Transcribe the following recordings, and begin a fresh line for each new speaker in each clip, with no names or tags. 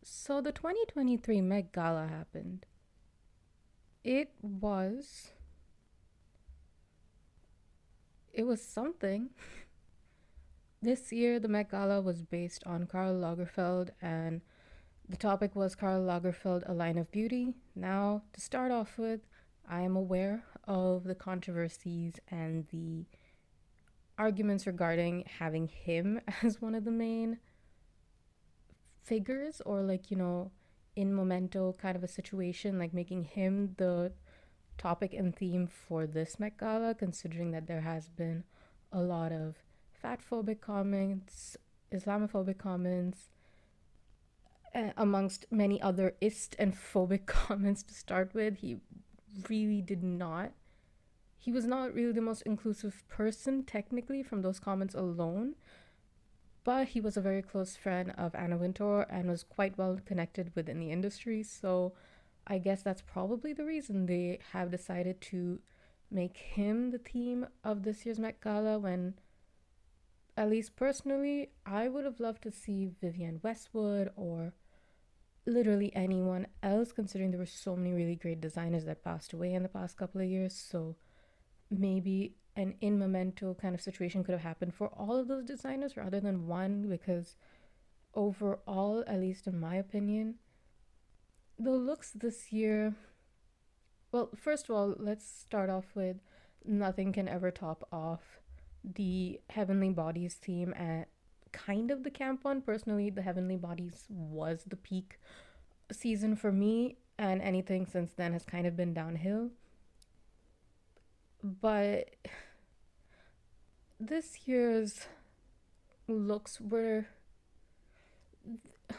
So the 2023 Met Gala happened. It was it was something. This year the Met Gala was based on Karl Lagerfeld and the topic was Karl Lagerfeld a line of beauty. Now, to start off with, I am aware of the controversies and the arguments regarding having him as one of the main figures or in memento kind of a situation, like making him the topic and theme for this Met Gala, considering that there has been a lot of fat phobic comments, Islamophobic comments, amongst many other ist and phobic comments to start with. Really did not. He was not really the most inclusive person, technically, from those comments alone, but he was a very close friend of Anna Wintour and was quite well connected within the industry. So I guess that's probably the reason they have decided to make him the theme of this year's Met Gala when, at least personally, I would have loved to see Vivienne Westwood or literally anyone else, considering there were so many really great designers that passed away in the past couple of years. So maybe an in memento kind of situation could have happened for all of those designers rather than one, because overall, at least in my opinion, the looks this year, well, first of all, let's start off with nothing can ever top off the Heavenly Bodies theme at kind of the camp one. Personally, the Heavenly Bodies was the peak season for me, and anything since then has kind of been downhill. But this year's looks were,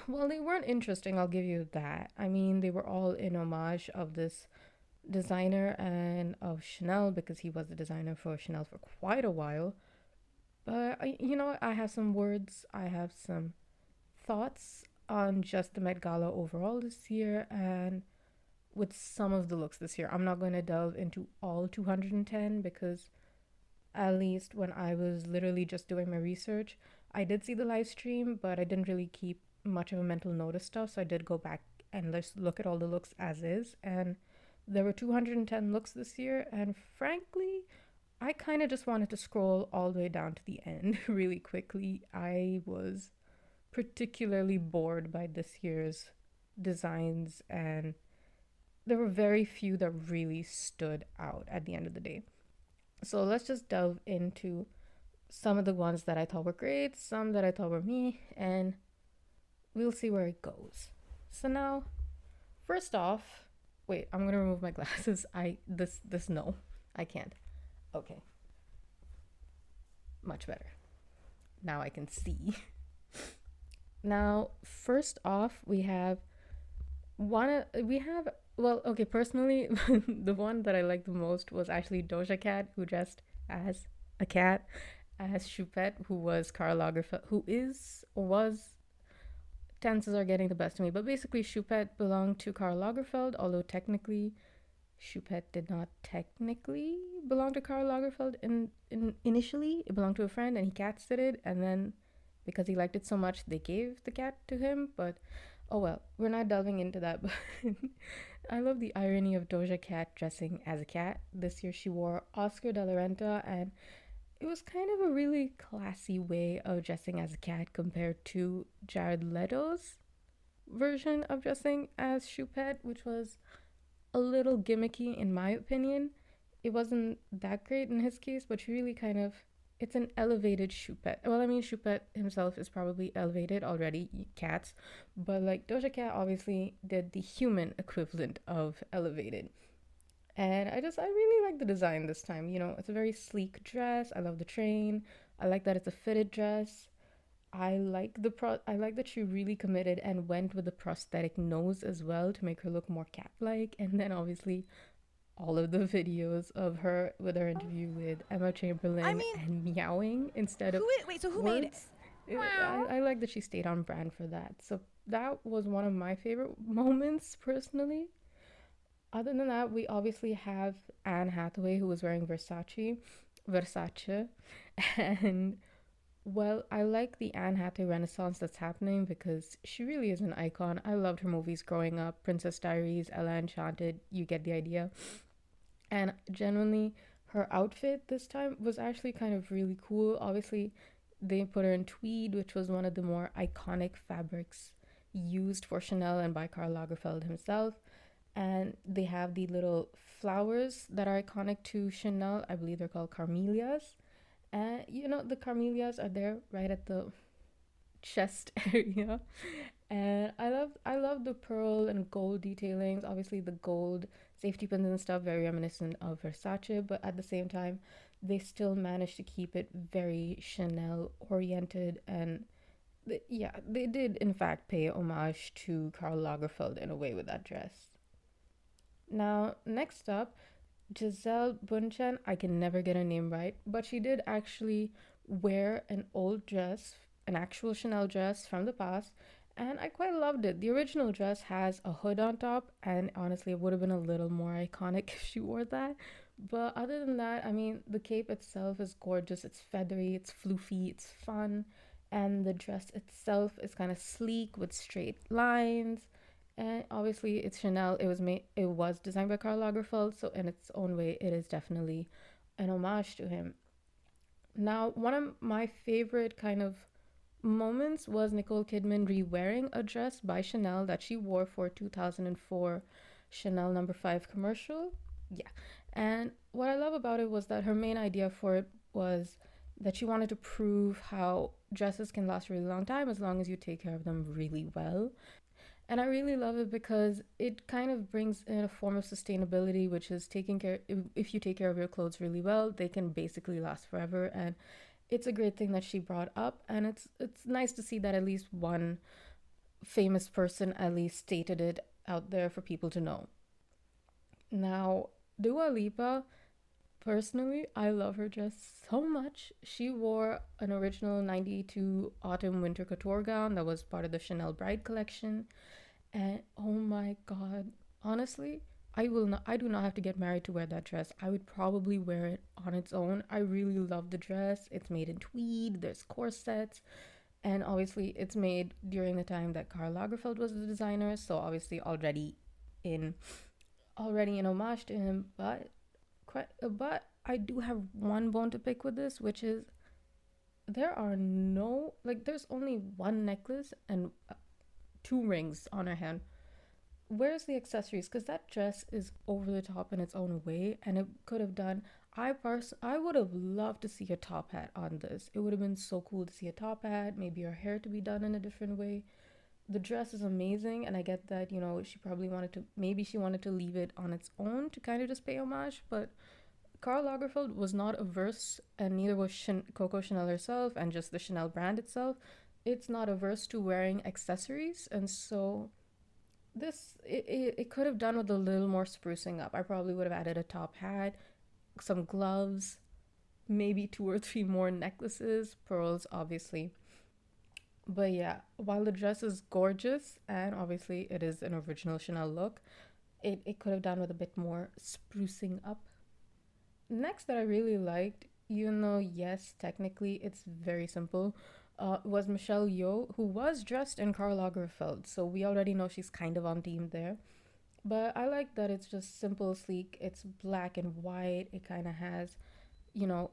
well, they weren't interesting, I'll give you that. I mean, they were all in homage of this designer and of Chanel, because he was the designer for Chanel for quite a while. But I have some words, I have some thoughts on just the Met Gala overall this year and with some of the looks this year. I'm not going to delve into all 210 because, at least when I was literally just doing my research, I did see the live stream, but I didn't really keep much of a mental note of stuff. So I did go back and just look at all the looks as is. And there were 210 looks this year. And frankly, I kind of just wanted to scroll all the way down to the end really quickly. I was particularly bored by this year's designs, and there were very few that really stood out at the end of the day. So let's just delve into some of the ones that I thought were great, some that I thought were me, and we'll see where it goes. So now, first off, wait, I'm gonna remove my glasses. This no, I can't. Okay, much better. Now I can see. Now, first off, we have well, okay, personally, the one that I liked the most was actually Doja Cat, who dressed as a cat, as Choupette, who was Karl Lagerfeld, who is or was, tenses are getting the best of me, but basically Choupette belonged to Karl Lagerfeld, although technically Choupette did not technically belong to Karl Lagerfeld initially. It belonged to a friend and he cat sitted, and then because he liked it so much, they gave the cat to him. But oh well, we're not delving into that. But I love the irony of Doja Cat dressing as a cat. This year she wore Oscar de la Renta, and it was kind of a really classy way of dressing as a cat compared to Jared Leto's version of dressing as Choupette, which was a little gimmicky in my opinion. It wasn't that great in his case, but really kind of, it's an elevated Choupette. Well, I mean, Choupette himself is probably elevated already, cats, but like Doja Cat obviously did the human equivalent of elevated. And I really like the design this time. It's a very sleek dress. I love the train. I like that it's a fitted dress. I like that she really committed and went with the prosthetic nose as well to make her look more cat-like. And then obviously all of the videos of her with her interview with Emma
I
Chamberlain
mean,
and meowing instead of
wait, so who made it?
words. I like that she stayed on brand for that. So that was one of my favorite moments personally. Other than that, we obviously have Anne Hathaway, who was wearing Versace, and Well, I like the Anne Hathaway renaissance that's happening because she really is an icon. I loved her movies growing up. Princess Diaries, Ella Enchanted, you get the idea. And genuinely, her outfit this time was actually kind of really cool. Obviously, they put her in tweed, which was one of the more iconic fabrics used for Chanel and by Karl Lagerfeld himself. And they have the little flowers that are iconic to Chanel. I believe they're called carmelias. And the carmelias are there right at the chest area. And I love the pearl and gold detailings. Obviously, the gold safety pins and stuff very reminiscent of Versace, but at the same time, they still managed to keep it very Chanel oriented. And yeah, they did in fact pay homage to Karl Lagerfeld in a way with that dress. Now, next up, Giselle Bunchen. I can never get her name right, but she did actually wear an old dress, an actual Chanel dress from the past, and I quite loved it. The original dress has a hood on top, and honestly, it would have been a little more iconic if she wore that. But other than that, I mean, the cape itself is gorgeous. It's feathery, it's floofy, it's fun, and the dress itself is kind of sleek with straight lines. And obviously, it's Chanel. It was designed by Karl Lagerfeld, so in its own way, it is definitely an homage to him. Now, one of my favorite kind of moments was Nicole Kidman re-wearing a dress by Chanel that she wore for 2004 Chanel number 5 commercial. Yeah. And what I love about it was that her main idea for it was that she wanted to prove how dresses can last a really long time as long as you take care of them really well. And I really love it because it kind of brings in a form of sustainability, which is taking care, if you take care of your clothes really well, they can basically last forever. And it's a great thing that she brought up. And it's nice to see that at least one famous person at least stated it out there for people to know. Now, Dua Lipa, personally, I love her dress so much. She wore an original 92 autumn winter couture gown that was part of the Chanel Bride collection. And oh my god, honestly, I do not have to get married to wear that dress. I would probably wear it on its own. I really love the dress. It's made in tweed, there's corsets, and obviously it's made during the time that Karl Lagerfeld was the designer, so obviously in already in homage to him, but I do have one bone to pick with this, which is there are no like there's only one necklace and two rings on her hand. Where's the accessories? Because that dress is over the top in its own way, and it could have done. I would have loved to see a top hat on this. It would have been so cool to see a top hat, maybe her hair to be done in a different way. The dress is amazing, and I get that she probably wanted to, maybe she wanted to leave it on its own to kind of just pay homage, but Karl Lagerfeld was not averse, and neither was Coco Chanel herself, and just the Chanel brand itself. It's not averse to wearing accessories, and so it could have done with a little more sprucing up. I probably would have added a top hat, some gloves, maybe two or three more necklaces, pearls, obviously. But yeah, while the dress is gorgeous and obviously it is an original Chanel look, it could have done with a bit more sprucing up. Next, that I really liked, even though, yes, technically it's very simple, was Michelle Yeoh, who was dressed in Karl Lagerfeld. So we already know she's kind of on theme there. But I like that it's just simple, sleek. It's black and white. It kind of has,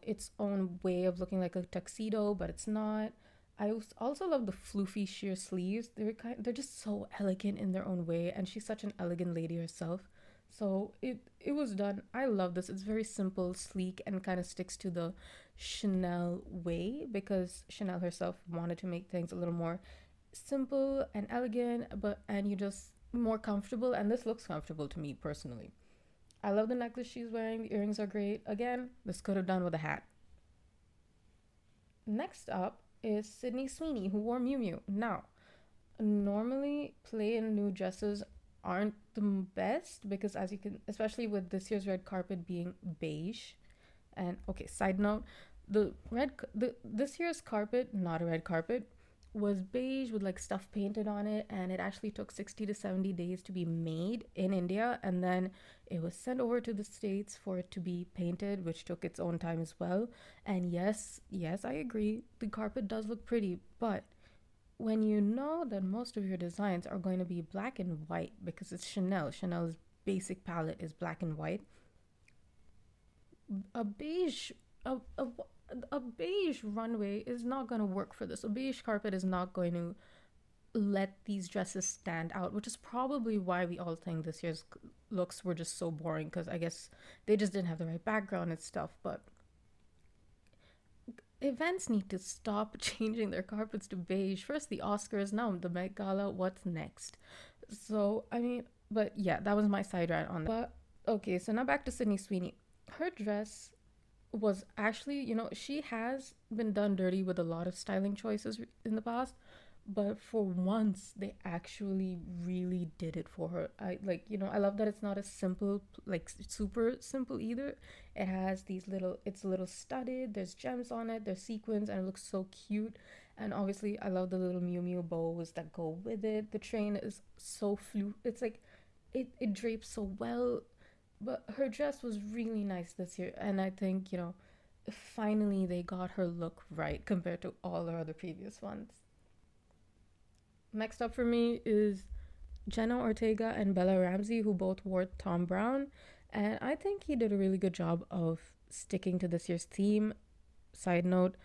its own way of looking like a tuxedo, but it's not. I also love the floofy sheer sleeves. They're just so elegant in their own way, and she's such an elegant lady herself. So it was done. I love this. It's very simple, sleek, and kind of sticks to the Chanel way because Chanel herself wanted to make things a little more simple and elegant, and you just more comfortable. And this looks comfortable to me personally. I love the necklace she's wearing. The earrings are great. Again, this could have done with a hat. Next up is Sydney Sweeney, who wore Miu Miu. Now, normally plain new dresses aren't the best because, as you can, especially with this year's red carpet being beige. And okay, side note, the this year's carpet, not a red carpet, was beige with like stuff painted on it, and it actually took 60 to 70 days to be made in India, and then it was sent over to the States for it to be painted, which took its own time as well. And yes, I agree, the carpet does look pretty, but when you know that most of your designs are going to be black and white because it's Chanel's basic palette is black and white, a beige a, a, a beige runway is not going to work for this. A beige carpet is not going to let these dresses stand out, which is probably why we all think this year's looks were just so boring, because I guess they just didn't have the right background and stuff. But events need to stop changing their carpets to beige. First the Oscars, now the Met Gala. What's next? So I mean, but yeah, that was my side rant on that. But okay, so now back to Sydney Sweeney. Her dress was actually, she has been done dirty with a lot of styling choices in the past, but for once they actually really did it for her. I like, I love that it's not a simple, like super simple either. It has these little, it's a little studded, there's gems on it, there's sequins, and it looks so cute. And obviously I love the little Miu Miu bows that go with it. The train is so it's like it drapes so well. But her dress was really nice this year, and I think, finally they got her look right compared to all her other previous ones. Next up for me is Jenna Ortega and Bella Ramsey, who both wore Tom Brown, and I think he did a really good job of sticking to this year's theme. Side note,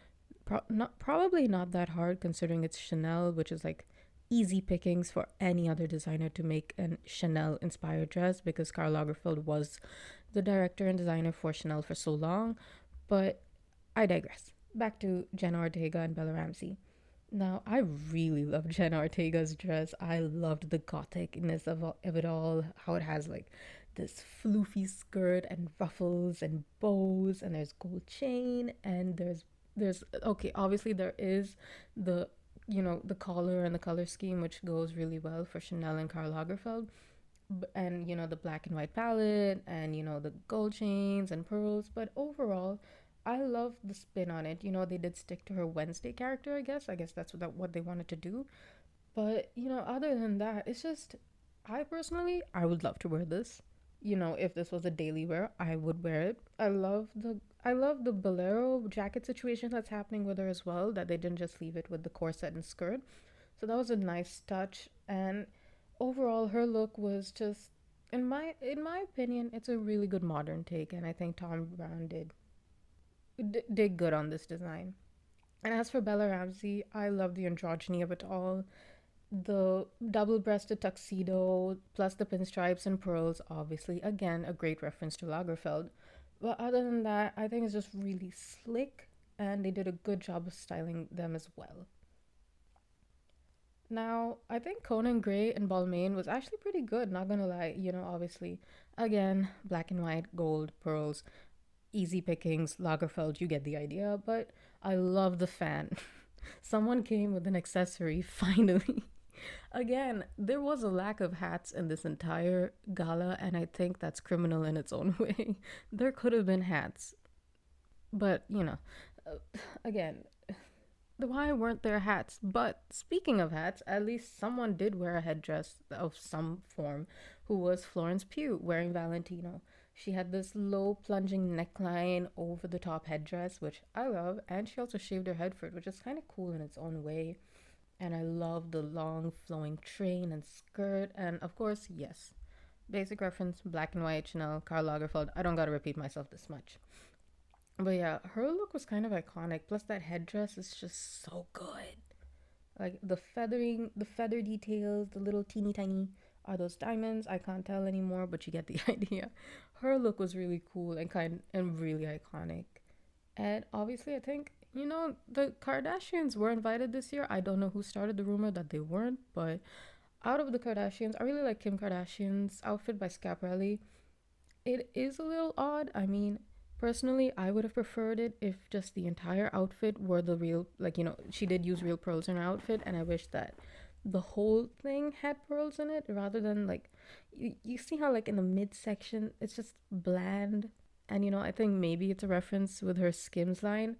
probably not that hard considering it's Chanel, which is like easy pickings for any other designer to make an Chanel inspired dress, because Karl Lagerfeld was the director and designer for Chanel for so long. But I digress. Back to Jenna Ortega and Bella Ramsey. Now, I really love Jenna Ortega's dress. I loved the gothicness of it all, how it has like this floofy skirt and ruffles and bows, and there's gold chain, and there's okay, obviously there is the the collar and the color scheme, which goes really well for Chanel and Karl Lagerfeld, and the black and white palette, and the gold chains and pearls. But overall, I love the spin on it. They did stick to her Wednesday character, I guess that's what they wanted to do. But other than that, it's just, I personally, I would love to wear this. If this was a daily wear, I would wear it. I love the bolero jacket situation that's happening with her as well, that they didn't just leave it with the corset and skirt. So that was a nice touch. And overall, her look was just, in my opinion, it's a really good modern take, and I think Tom Brown did good on this design. And as for Bella Ramsey, I love the androgyny of it all. The double breasted tuxedo, plus the pinstripes and pearls, obviously, again, a great reference to Lagerfeld. But other than that, I think it's just really slick, and they did a good job of styling them as well. Now, I think Conan Gray and Balmain was actually pretty good, not gonna lie. Obviously, again, black and white, gold, pearls, easy pickings, Lagerfeld, you get the idea. But I love the fan. Someone came with an accessory, finally. Again, there was a lack of hats in this entire gala, and I think that's criminal in its own way. There could have been hats, but again, why weren't there hats? But speaking of hats, at least someone did wear a headdress of some form, who was Florence Pugh wearing Valentino. She had this low plunging neckline over the top headdress, which I love, and she also shaved her head for it, which is kind of cool in its own way. And I love the long flowing train and skirt, and of course, yes, basic reference, black and white, Chanel, Karl Lagerfeld. I don't gotta repeat myself this much. But yeah, her look was kind of iconic. Plus, that headdress is just so good. Like the feathering, the feather details, the little teeny tiny, are those diamonds? I can't tell anymore, but you get the idea. Her look was really cool and really iconic. And obviously, I think, the Kardashians were invited this year. I don't know who started the rumor that they weren't, but out of the Kardashians, I really like Kim Kardashian's outfit by Schiaparelli. It is a little odd. I mean, personally, I would have preferred it if just the entire outfit were the real, like, she did use real pearls in her outfit, and I wish that the whole thing had pearls in it rather than, like, you see how, like, in the midsection, it's just bland. And, I think maybe it's a reference with her Skims line,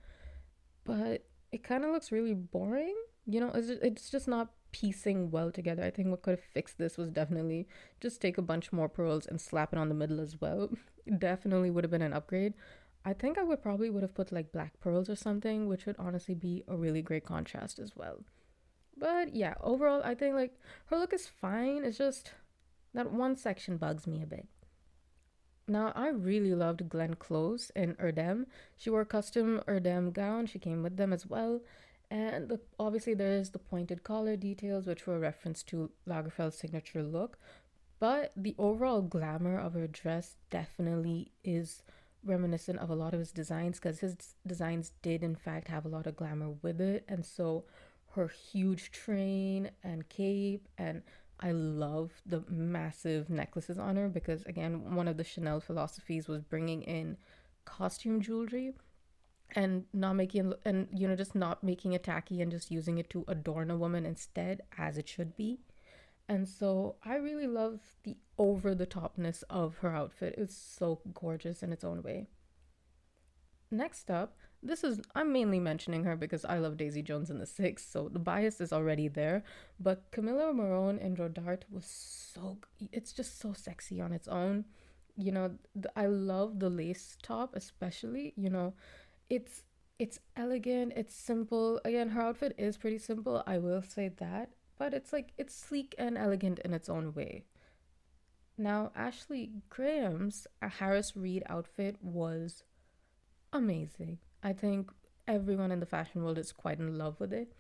but it kind of looks really boring. It's just not piecing well together. I think what could have fixed this was definitely just take a bunch more pearls and slap it on the middle as well. Definitely would have been an upgrade. I think I would have put like black pearls or something, which would honestly be a really great contrast as well. But yeah, overall, I think like her look is fine. It's just that one section bugs me a bit. Now, I really loved Glenn Close in Erdem. She wore a custom Erdem gown. She came with them as well. And obviously, there's the pointed collar details, which were a reference to Lagerfeld's signature look. But the overall glamour of her dress definitely is reminiscent of a lot of his designs because his designs did, in fact, have a lot of glamour with it. And so her huge train and cape, and I love the massive necklaces on her because, again, one of the Chanel philosophies was bringing in costume jewelry and not making and just not making it tacky and just using it to adorn a woman instead, as it should be. And so I really love the over the topness of her outfit. It's so gorgeous in its own way. Next up, this is I'm mainly mentioning her because I love Daisy Jones in the Six, so the bias is already there. But Camilla Morone in Rodarte was it's just so sexy on its own. I love the lace top, especially. It's it's elegant, it's simple. Again, her outfit is pretty simple, I will say that, but it's sleek and elegant in its own way. Now, Ashley Graham's Harris Reed outfit was amazing. I think everyone in the fashion world is quite in love with it.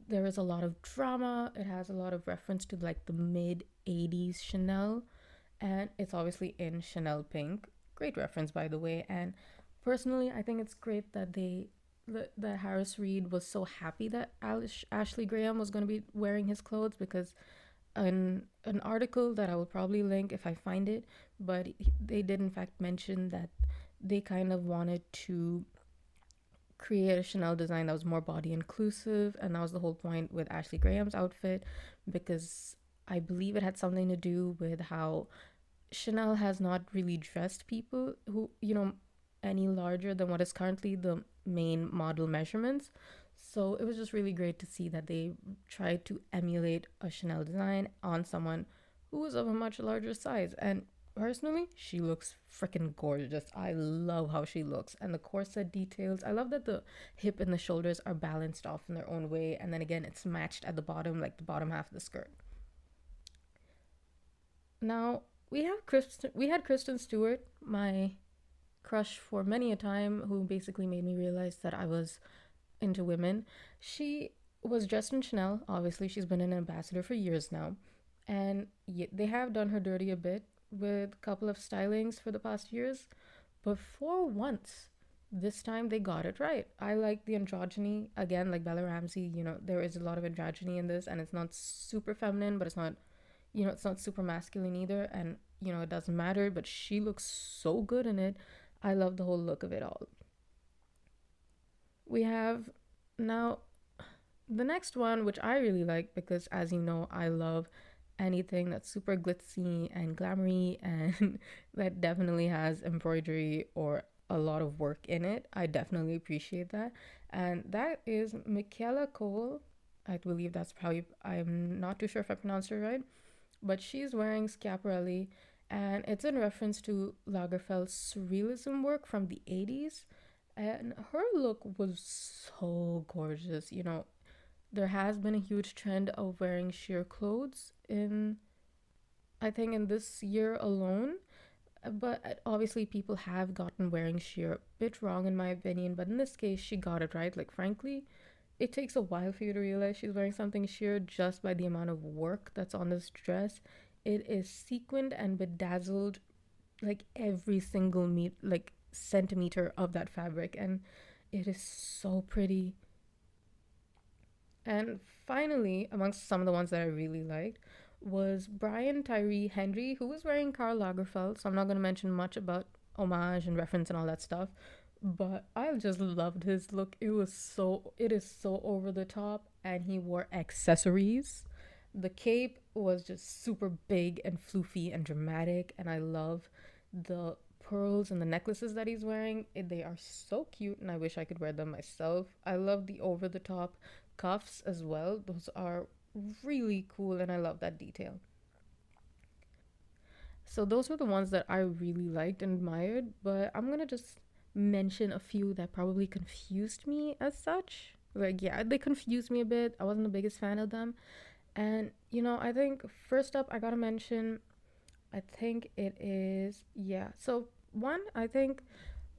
There is a lot of drama. It has a lot of reference to like the mid 80s Chanel, and it's obviously in Chanel pink. Great reference, by the way. And personally, I think it's great that that Harris Reed was so happy that Ashley Graham was going to be wearing his clothes because an article that I will probably link if I find it, but they did in fact mention that they kind of wanted to create a Chanel design that was more body inclusive, and that was the whole point with Ashley Graham's outfit because I believe it had something to do with how Chanel has not really dressed people who, any larger than what is currently the main model measurements. So it was just really great to see that they tried to emulate a Chanel design on someone who was of a much larger size. And personally, she looks freaking gorgeous. I love how she looks. And the corset details. I love that the hip and the shoulders are balanced off in their own way. And then again, it's matched at the bottom, like the bottom half of the skirt. Now, we had Kristen Stewart, my crush for many a time, who basically made me realize that I was into women. She was dressed in Chanel. Obviously, she's been an ambassador for years now. And they have done her dirty a bit with a couple of stylings for the past years. But for once, this time they got it right. I like the androgyny. Again, like Bella Ramsey, there is a lot of androgyny in this, and it's not super feminine, but it's not super masculine either. And, it doesn't matter, but she looks so good in it. I love the whole look of it all. We have now the next one, which I really like because, as you know, I love anything that's super glitzy and glamoury and that definitely has embroidery or a lot of work in it. I definitely appreciate that. And that is Michaela Cole. I believe that's probably, I'm not too sure if I pronounced it right, but she's wearing Schiaparelli, and it's in reference to Lagerfeld's surrealism work from the 80s. And her look was so gorgeous. There has been a huge trend of wearing sheer clothes I think, in this year alone. But obviously, people have gotten wearing sheer a bit wrong, in my opinion. But in this case, she got it right. Like, frankly, it takes a while for you to realize she's wearing something sheer just by the amount of work that's on this dress. It is sequined and bedazzled, like every single centimeter of that fabric, and it is so pretty. And finally, amongst some of the ones that I really liked, was Brian Tyree Henry, who was wearing Karl Lagerfeld. So I'm not going to mention much about homage and reference and all that stuff. But I just loved his look. It is so over the top, and he wore accessories. The cape was just super big and floofy and dramatic, and I love the pearls and the necklaces that he's wearing. They are so cute, and I wish I could wear them myself. I love the over the top cuffs as well. Those are really cool, and I love that detail. So those were the ones that I really liked and admired, but I'm gonna just mention a few that probably confused me as such. Like, yeah, they confused me a bit. I wasn't the biggest fan of them. And, I think first up, I gotta mention, I think it is, yeah. So, one, I think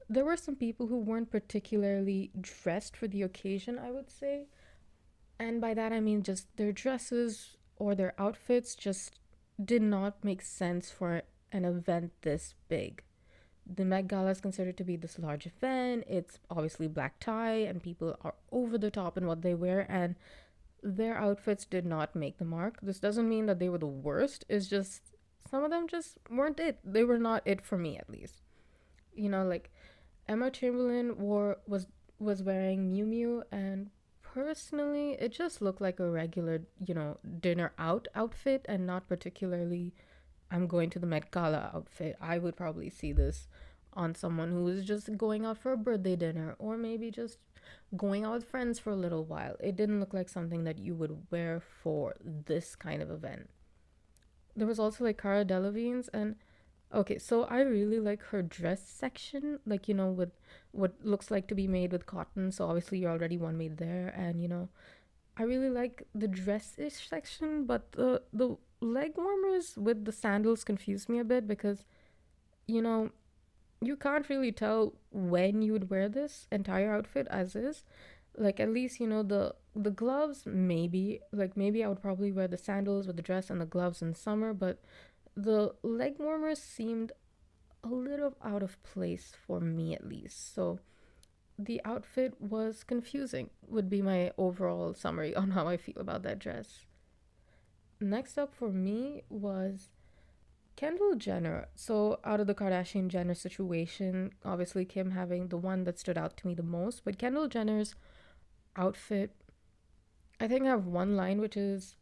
there were some people who weren't particularly dressed for the occasion, I would say. And by that, I mean just their dresses or their outfits just did not make sense for an event this big. The Met Gala is considered to be this large event. It's obviously black tie, and people are over the top in what they wear, and their outfits did not make the mark. This doesn't mean that they were the worst. It's just some of them just weren't it. They were not it for me, at least. Like Emma Chamberlain was wearing Miu Miu, and personally, it just looked like a regular, dinner out outfit, and not particularly I'm going to the Met Gala outfit. I would probably see this on someone who is just going out for a birthday dinner, or maybe just going out with friends for a little while. It didn't look like something that you would wear for this kind of event. There was also like Cara Delevingne's, and okay, so I really like her dress section, like, with what looks like to be made with cotton. So obviously you're already one made there, and I really like the dress-ish section, but the leg warmers with the sandals confused me a bit because, you know, you can't really tell when you would wear this entire outfit as is. Like, at least, the gloves, maybe I would probably wear the sandals with the dress and the gloves in summer, but the leg warmers seemed a little out of place for me, at least. So the outfit was confusing, would be my overall summary on how I feel about that dress. Next up for me was Kendall Jenner. So, out of the Kardashian Jenner situation, obviously Kim having the one that stood out to me the most, but Kendall Jenner's outfit, I think I have one line, which is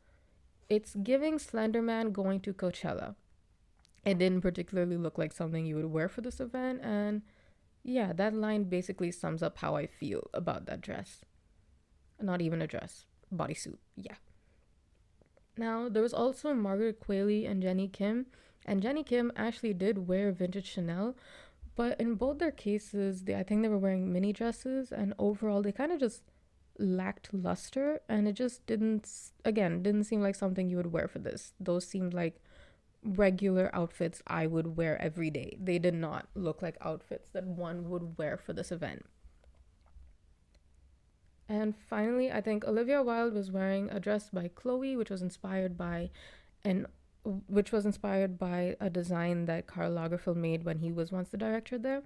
it's giving Slenderman going to Coachella. It didn't particularly look like something you would wear for this event, and yeah, that line basically sums up how I feel about that dress. Not even a dress, bodysuit. Yeah. Now, there was also Margaret Qualley and Jenny Kim, and Jenny Kim actually did wear vintage Chanel, but in both their cases, I think they were wearing mini dresses, and overall, they kind of just lacked luster, and it just didn't seem like something you would wear for this. Those seemed like regular outfits I would wear every day. They did not look like outfits that one would wear for this event. And finally, I think Olivia Wilde was wearing a dress by Chloe, an which was inspired by a design that Karl Lagerfeld made when he was once the director there.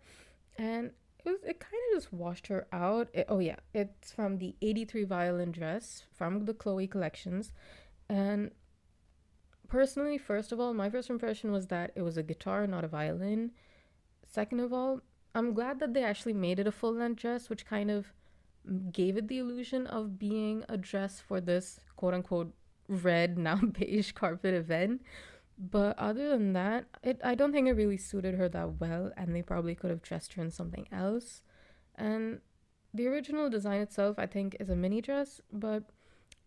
And it kind of just washed her out. Oh yeah, it's from the 83 violin dress from the Chloe collections. And personally, first of all, my first impression was that it was a guitar, not a violin. Second of all, I'm glad that they actually made it a full length dress, which kind of gave it the illusion of being a dress for this quote unquote red, now beige carpet event. But other than that, I don't think it really suited her that well, and they probably could have dressed her in something else. And the original design itself, I think, is a mini dress, but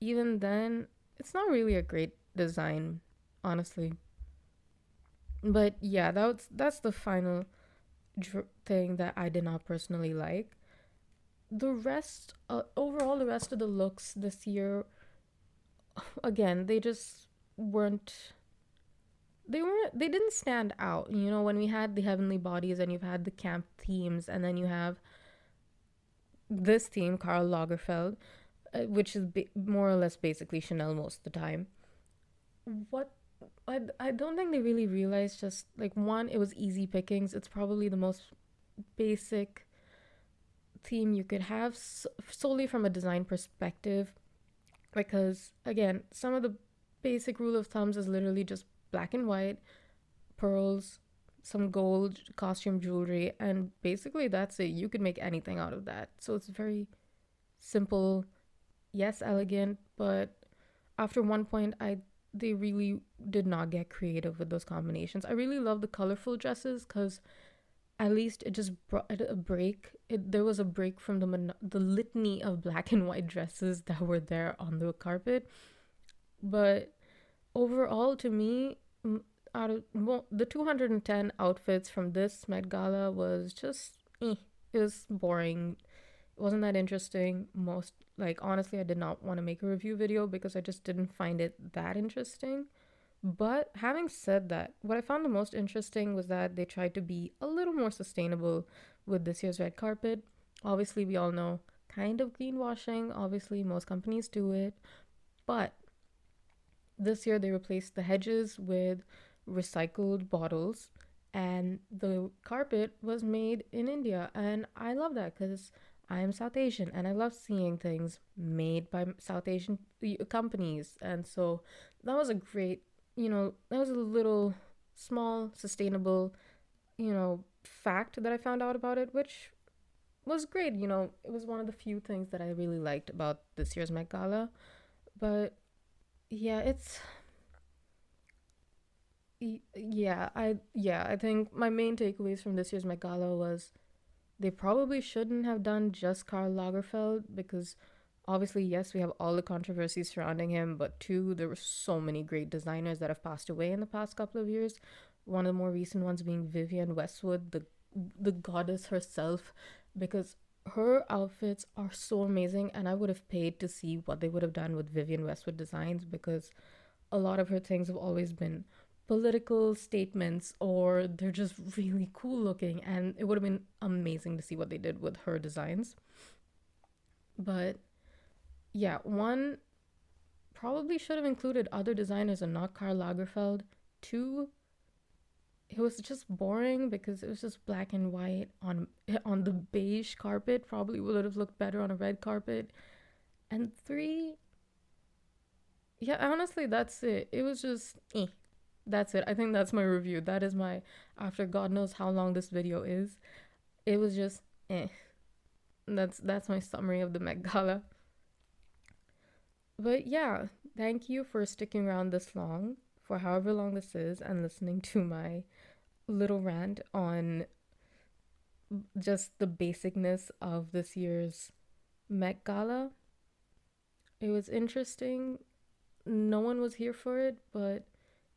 even then, it's not really a great design, honestly. But yeah, that's the final thing that I did not personally like. The rest, overall, the rest of the looks this year, again, weren't they didn't stand out. When we had the heavenly bodies, and you've had the camp themes, and then you have this theme, Karl Lagerfeld, which is more or less basically Chanel most of the time. What I don't think they really realized, just like, one, it was easy pickings. It's probably the most basic theme you could have, solely from a design perspective, because again, some of the basic rule of thumbs is literally just black and white, pearls, some gold costume jewelry, and basically that's it. You could make anything out of that. So it's very simple, yes, elegant, but after one point, they really did not get creative with those combinations. I really love the colorful dresses because at least it just brought it a break. There was a break from the litany of black and white dresses that were there on the carpet. But overall, to me, out of the 210 outfits from this Met Gala was just, it was boring. It wasn't that interesting. Most, like, honestly, I did not want to make a review video because I just didn't find it that interesting. But having said that, what I found the most interesting was that they tried to be a little more sustainable with this year's red carpet. Obviously, we all know kind of greenwashing. Obviously, most companies do it. But this year they replaced the hedges with recycled bottles, and the carpet was made in India. And I love that because I am South Asian and I love seeing things made by South Asian companies. And so that was a great, that was a little small, sustainable, fact that I found out about it, which was great. It was one of the few things that I really liked about this year's Met Gala. But yeah, I think my main takeaways from this year's Met Gala was they probably shouldn't have done just Karl Lagerfeld because obviously, yes, we have all the controversies surrounding him, but two, there were so many great designers that have passed away in the past couple of years. One of the more recent ones being Vivienne Westwood, the goddess herself, because her outfits are so amazing, and I would have paid to see what they would have done with Vivienne Westwood designs because a lot of her things have always been political statements or they're just really cool looking, and it would have been amazing to see what they did with her designs. But yeah, one probably should have included other designers and not Karl Lagerfeld. Two, it was just boring because it was just black and white on the beige carpet. Probably would have looked better on a red carpet. And three, yeah, honestly, that's it. It was just That's it. I think that's my review. That is my, after God knows how long this video is. It was just eh. That's my summary of the Met Gala. But yeah, thank you for sticking around this long, for however long this is, and listening to my little rant on just the basicness of this year's Met Gala. It was interesting. No one was here for it, but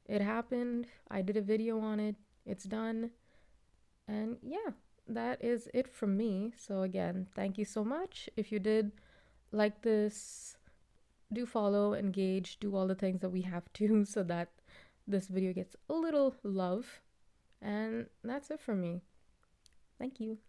it happened. I did a video on it. It's done. And yeah, that is it from me. So again, thank you so much. If you did like this, do follow, engage, do all the things that we have to so that this video gets a little love. And that's it for me. Thank you.